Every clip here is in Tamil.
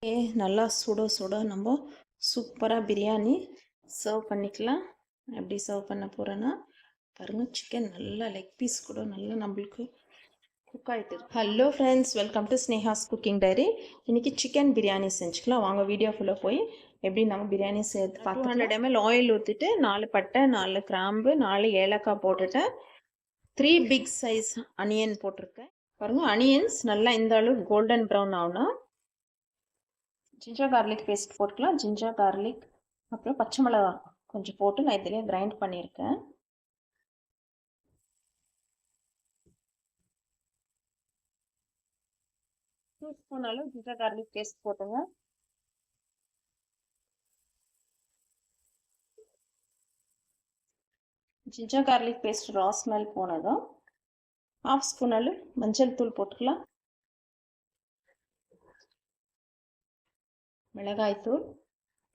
நல்லா சுட சுட நம்ம சூப்பராக பிரியாணி சர்வ் பண்ணிக்கலாம். எப்படி சர்வ் பண்ண போகிறேன்னா பாருங்கள், சிக்கன் நல்லா லெக் பீஸ் கூட நல்லா நம்மளுக்கு குக் ஆகிட்டு இருக்கு. Hello friends, welcome to Sneha's cooking diary. இன்றைக்கி சிக்கன் பிரியாணி செஞ்சுக்கலாம். வாங்க வீடியோக்குள்ளே போய் எப்படி நம்ம பிரியாணி சேர்த்து 200 ml ஆயில் ஊற்றிட்டு 4 பட்டை 4 கிராம்பு 4 ஏலக்காய் போட்டுட்டேன். 3 பிக் சைஸ் அனியன் போட்டிருக்கேன். பாருங்கள், அனியன்ஸ் நல்லா இந்த அளவு கோல்டன் ப்ரௌன் ஆகணும். ஜிஞ்சர் கார்லிக் பேஸ்ட் போட்டுக்கலாம். ஜிஞ்சர் கார்லிக் அப்புறம் பச்சை மிளகா கொஞ்சம் போட்டு நான் இதிலே கிரைண்ட் பண்ணியிருக்கேன். டூ ஸ்பூன் அளவு ஜிஞ்சர் கார்லிக் பேஸ்ட் போட்டுங்க. Ginger garlic paste raw smell போனதும் 1/2 ஸ்பூன் அளவு மஞ்சள் தூள் போட்டுக்கலாம். மிளகாய்த்தூள்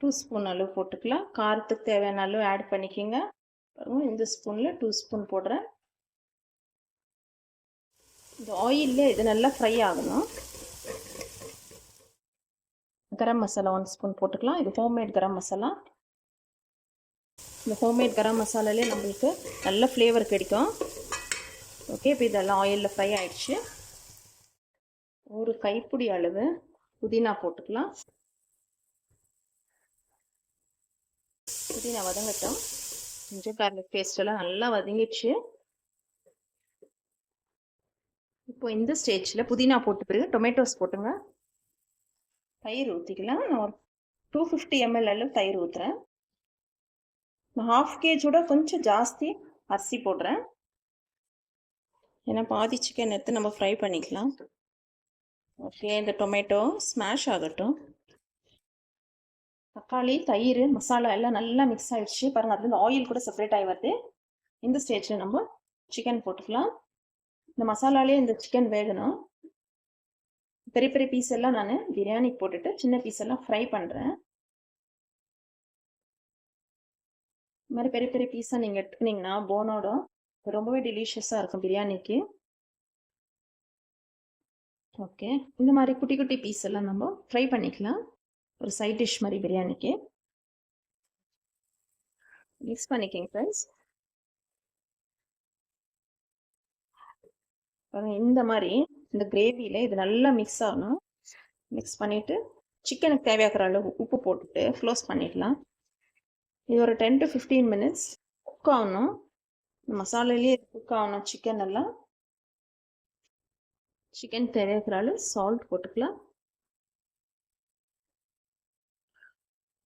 2 ஸ்பூன் அளவு போட்டுக்கலாம். காரத்துக்கு தேவையான அளவு ஆட் பண்ணிக்கோங்க. இந்த ஸ்பூனில் 2 ஸ்பூன் போடுறேன். இந்த ஆயிலில் இது நல்லா ஃப்ரை ஆகணும். கரம் மசாலா 1 ஸ்பூன் போட்டுக்கலாம். இது ஹோம்மேட் கரம் மசாலா. இந்த ஹோம்மேட் கரம் மசாலாலே நம்மளுக்கு நல்ல ஃப்ளேவர் கிடைக்கும். ஓகே, இப்போ இதெல்லாம் ஆயிலில் ஃப்ரை ஆகிடுச்சு. ஒரு கைப்பிடி அளவு புதினா போட்டுக்கலாம். புதினா வதங்கட்டும். ஜிஞ்சர் கார்லிக் பேஸ்டெல்லாம் நல்லா வதங்கிடுச்சு. இப்போ இந்த ஸ்டேஜில் புதினா போட்டு பிறகு டொமேட்டோஸ் போட்டுங்க. தயிர் ஊற்றிக்கலாம். நான் ஒரு 250 ml அளவு தயிர் ஊற்றுறேன். நான் 1/2 kg கொஞ்சம் ஜாஸ்தி அரிசி போடுறேன். ஏன்னா பாதி சிக்கன் எடுத்து நம்ம ஃப்ரை பண்ணிக்கலாம். ஓகே, இந்த டொமேட்டோ ஸ்மாஷ் ஆகட்டும். தக்காளி தயிர் மசாலா எல்லாம் நல்லா மிக்ஸ் ஆகிடுச்சு. பாருங்கள், அதுலேருந்து ஆயில் கூட செப்பரேட் ஆகி வருது. இந்த ஸ்டேஜில் நம்ம சிக்கன் போட்டுக்கலாம். இந்த மசாலாலே இந்த சிக்கன் வேகணும். பெரிய பெரிய பீஸ் எல்லாம் நான் பிரியாணிக்கு போட்டுட்டு சின்ன பீஸ் எல்லாம் ஃப்ரை பண்ணுறேன். இந்த மாதிரி பெரிய பெரிய பீஸாக நீங்கள் எடுத்துக்கிட்டிங்கன்னா போனோட ரொம்பவே டெலிஷியஸாக இருக்கும் பிரியாணிக்கு. ஓகே, இந்த மாதிரி குட்டி குட்டி பீஸ் எல்லாம் நம்ம ஃப்ரை பண்ணிக்கலாம். ஒரு சைட் டிஷ் மாதிரி பிரியாணிக்கு மிக்ஸ் பண்ணிக்கோங்க ஃப்ரெண்ட்ஸ். இந்த மாதிரி இந்த கிரேவியில் இது நல்லா மிக்ஸ் ஆகணும். மிக்ஸ் பண்ணிவிட்டு சிக்கனுக்கு தேவையாகிற அளவு உப்பு போட்டுட்டு க்ளோஸ் பண்ணிடலாம். இது ஒரு 10 to 15 minutes குக் ஆகணும். மசாலாலேயே குக் ஆகணும் சிக்கன் எல்லாம். சிக்கன் தேவையாகிற அளவு சால்ட் போட்டுக்கலாம்.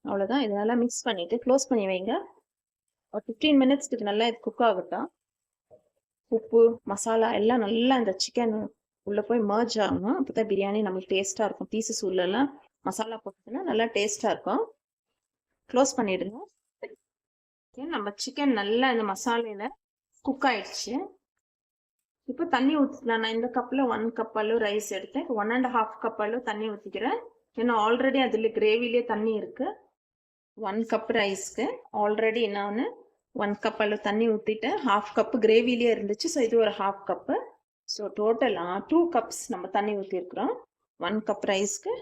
அவ்வளோதான். இது நல்லா மிக்ஸ் பண்ணிவிட்டு க்ளோஸ் பண்ணி வைங்க. ஒரு 15 minutes இது நல்லா இது குக் ஆகட்டும். உப்பு மசாலா எல்லாம் நல்லா இந்த சிக்கன் உள்ளே போய் மர்ஜ் ஆகணும். அப்போ தான் பிரியாணி நம்மளுக்கு டேஸ்ட்டாக இருக்கும். பீசஸ் உள்ளெல்லாம் மசாலா போட்டுச்சுன்னா நல்லா டேஸ்ட்டாக இருக்கும். க்ளோஸ் பண்ணிவிடுங்க. நம்ம சிக்கன் நல்லா இந்த மசாலையில் குக் ஆகிடுச்சு. இப்போ தண்ணி ஊற்றிக்கலாம். நான் இந்த கப்பில் 1 கப் அளவு ரைஸ் எடுத்தேன். 1.5 கப் அளவு தண்ணி ஊற்றிக்கிறேன். ஏன்னா ஆல்ரெடி அதில் கிரேவிலே தண்ணி இருக்குது. 1 கப் ரைஸ்க்கு ஆல்ரெடி நான் 1 கப் அளவு தண்ணி ஊற்றிட்டு 1/2 கப்பு கிரேவிலே இருந்துச்சு. ஸோ இது ஒரு 1/2 கப்பு. ஸோ டோட்டலாக 2 கப்ஸ் நம்ம தண்ணி ஊற்றிருக்கிறோம். 1 கப் ரைஸ்க்கு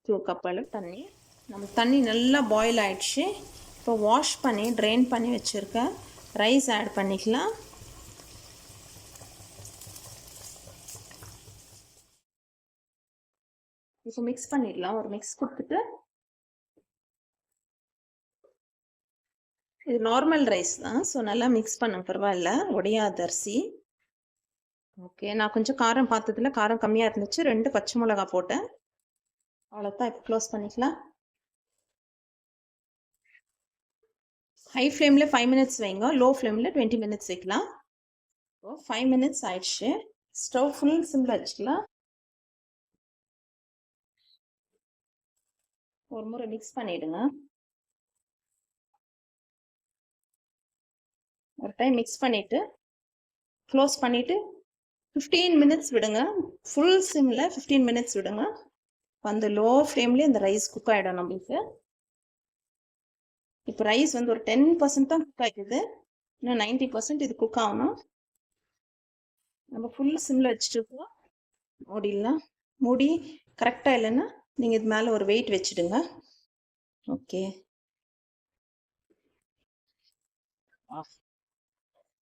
2 கப் அளவு தண்ணி. நம்ம தண்ணி நல்லா பாயில் ஆகிடுச்சு. இப்போ வாஷ் பண்ணி ட்ரெயின் பண்ணி வச்சுருக்க ரைஸ் ஆட் பண்ணிக்கலாம். இப்போ மிக்ஸ் பண்ணிடலாம். ஒரு மிக்ஸ் கொடுத்துட்டு, இது நார்மல் ரைஸ் தான். ஸோ நல்லா மிக்ஸ் பண்ண பரவாயில்ல, உடையாத அரிசி. ஓகே, நான் கொஞ்சம் காரம் பார்த்ததுல காரம் கம்மியாக இருந்துச்சு. 2 பச்சை மிளகா போட்டேன். அவ்வளோதான். இப்போ க்ளோஸ் பண்ணிக்கலாம். ஹை ஃப்ளேமில் 5 minutes வைங்க. லோ ஃப்ளேமில் 20 minutes வைக்கலாம். 5 minutes ஆயிடுச்சு. ஸ்டவ் ஃபுல் சிம்மில் வச்சுக்கலாம். ஒரு முறை மிக்ஸ் பண்ணிவிடுங்க. ஒரு டைம் மிக்ஸ் பண்ணிவிட்டு க்ளோஸ் பண்ணிவிட்டு 15 minutes விடுங்க. ஃபுல் சிம்மில் 15 minutes விடுங்க. அந்த லோ ஃப்ளேம்லேயே இந்த ரைஸ் குக் ஆகிடும் நம்மளுக்கு. இப்போ ரைஸ் வந்து ஒரு 10% தான் குக் ஆகிடுது. இன்னும் 90% இது குக் ஆகணும். நம்ம ஃபுல் சிம்மில் வச்சுட்டு மூடிடலாம். மூடி கரெக்டாக இல்லைன்னா நீங்கள் இது மேலே ஒரு வெயிட் வச்சுடுங்க. ஓகே,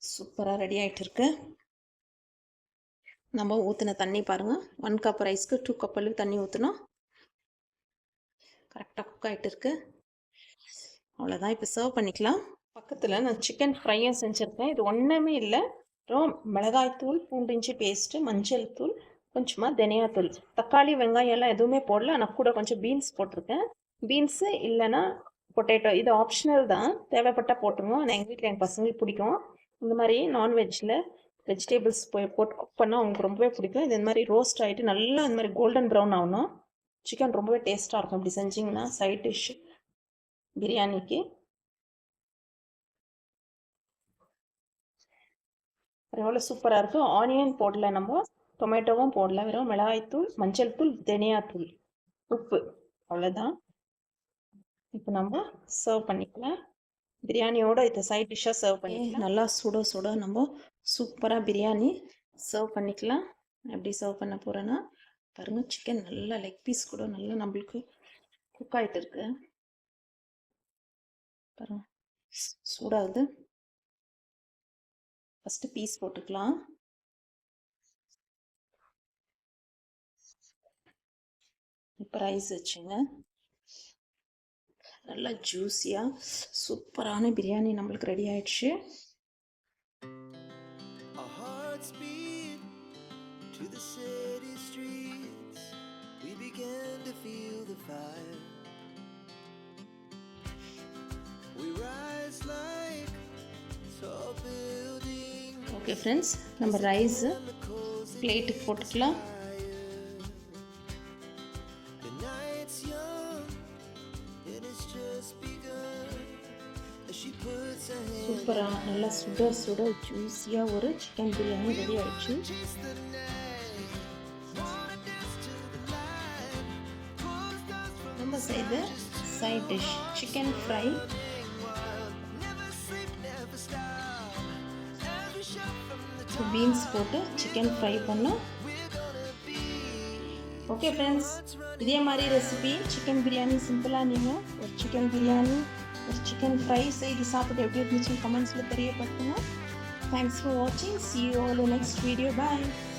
சூப்பராக ரெடி ஆகிட்டு இருக்கு. நம்ம ஊற்றின தண்ணி பாருங்கள், 1 கப் ரைஸ்க்கு 2 கப் அளவு தண்ணி ஊற்றினோம். கரெக்டாக குக் ஆகிட்டு இருக்கு. அவ்வளோதான், இப்போ சர்வ் பண்ணிக்கலாம். பக்கத்தில் நான் சிக்கன் ஃப்ரையும் செஞ்சுருக்கேன். இது ஒன்றுமே இல்லை, மிளகாய்த்தூள், பூண்டு இஞ்சி பேஸ்ட்டு, மஞ்சள் தூள், கொஞ்சமாக தனியாத்தூள், தக்காளி வெங்காயம் எல்லாம் எதுவுமே போடல. ஆனால் கூட கொஞ்சம் பீன்ஸ் போட்டிருக்கேன். பீன்ஸு இல்லைன்னா பொட்டேட்டோ, இது ஆப்ஷனல் தான், தேவைப்பட்டால் போட்டுருவோம். ஆனால் எங்கள் வீட்டில் எங்கள் பசங்களுக்கு பிடிக்கும். இந்த மாதிரி நான்வெஜ்ஜில் வெஜிடபிள்ஸ் போட்டு குக் பண்ணால் அவங்களுக்கு ரொம்பவே பிடிக்கும். இது இந்த மாதிரி ரோஸ்ட் ஆகிட்டு நல்லா இந்த மாதிரி கோல்டன் ப்ரௌன் ஆகணும். சிக்கன் ரொம்பவே டேஸ்ட்டாக இருக்கும் இப்படி செஞ்சிங்கன்னா சைட் டிஷ் பிரியாணிக்கு. எவ்வளோ சூப்பராக இருக்கும். ஆனியன் போடல, நம்ம டொமேட்டோவும் போடல, வெறும் மிளகாய்த்தூள், மஞ்சள் தூள், தனியாத்தூள், உப்பு, அவ்வளோதான். இப்போ நம்ம சர்வ் பண்ணிக்கலாம். பிரியாணியோட இதை சைட் டிஷ்ஷாக சர்வ் பண்ணிக்கலாம். நல்லா சுட சுட நம்ம சூப்பராக பிரியாணி சர்வ் பண்ணிக்கலாம். எப்படி சர்வ் பண்ண போகிறேன்னா பாருங்கள், சிக்கன் நல்லா லெக் பீஸ் கூட நல்லா நம்மளுக்கு குக் ஆகிட்டு இருக்கு பாருங்கள், சூடாகுது. ஃபஸ்ட்டு பீஸ் போட்டுக்கலாம். இப்போ ரைஸ் வச்சுங்க. நல்லா ஜூஸியாக சூப்பரான பிரியாணி நம்மளுக்கு ரெடி ஆயிடுச்சு. ஓகே ஃப்ரெண்ட்ஸ், நம்ம ரைஸு பிளேட்டுக்கு போட்டுக்கலாம். சூப்பராக நல்லா சுட சுட ஜூஸியாக ஒரு சிக்கன் பிரியாணி ரெடி ஆயிடுச்சு. நம்ம செய்த side dish chicken fry. Beans போட்டு சிக்கன் ஃப்ரை பண்ணோம். ஓகே ஃப்ரெண்ட்ஸ், இதே மாதிரி ரெசிபி சிக்கன் பிரியாணி சிம்பிளாக நீங்கள் ஒரு சிக்கன் பிரியாணி ஒரு சிக்கன் ஃப்ரை செய்து சாப்பிட்டு எப்படி இருந்துச்சு கமெண்ட்ஸில் தெரியப்படுத்துங்க. தேங்க்ஸ் ஃபார் வாட்சிங். See you all in next video. Bye.